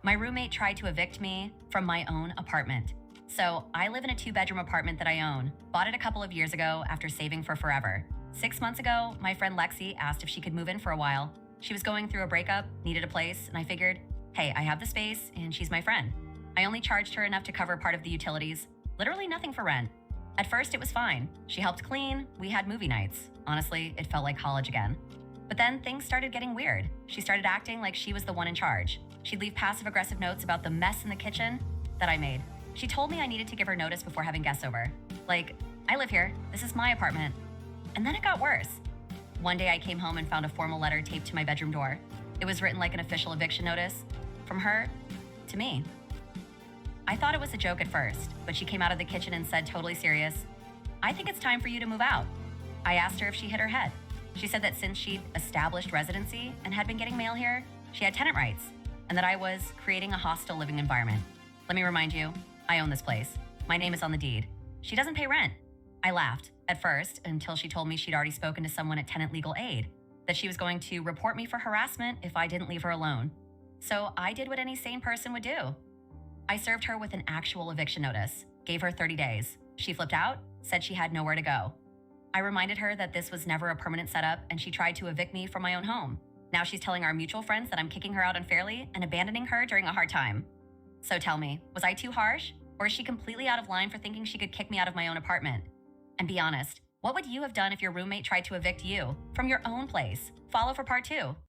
My roommate tried to evict me from my own apartment. So I live in a 2-bedroom apartment that I own, bought it a couple of years ago after saving for forever. 6 months ago, my friend Lexi asked if she could move in for a while. She was going through a breakup, needed a place, and I figured, hey, I have the space and she's my friend. I only charged her enough to cover part of the utilities, literally nothing for rent. At first, it was fine. She helped clean, we had movie nights. Honestly, it felt like college again. But then things started getting weird. She started acting like she was the one in charge. She'd leave passive-aggressive notes about the mess in the kitchen that I made. She told me I needed to give her notice before having guests over. Like, I live here, this is my apartment. And then it got worse. One day I came home and found a formal letter taped to my bedroom door. It was written like an official eviction notice, from her to me. I thought it was a joke at first, but she came out of the kitchen and said, totally serious, I think it's time for you to move out. I asked her if she hit her head. She said that since she'd established residency and had been getting mail here, she had tenant rights, and that I was creating a hostile living environment. Let me remind you, I own this place. My name is on the deed. She doesn't pay rent. I laughed, at first, until she told me she'd already spoken to someone at Tenant Legal Aid, that she was going to report me for harassment if I didn't leave her alone. So I did what any sane person would do. I served her with an actual eviction notice, gave her 30 days. She flipped out, said she had nowhere to go. I reminded her that this was never a permanent setup, and she tried to evict me from my own home. Now she's telling our mutual friends that I'm kicking her out unfairly and abandoning her during a hard time. So tell me, was I too harsh? Or is she completely out of line for thinking she could kick me out of my own apartment? And be honest, what would you have done if your roommate tried to evict you from your own place? Follow for part 2.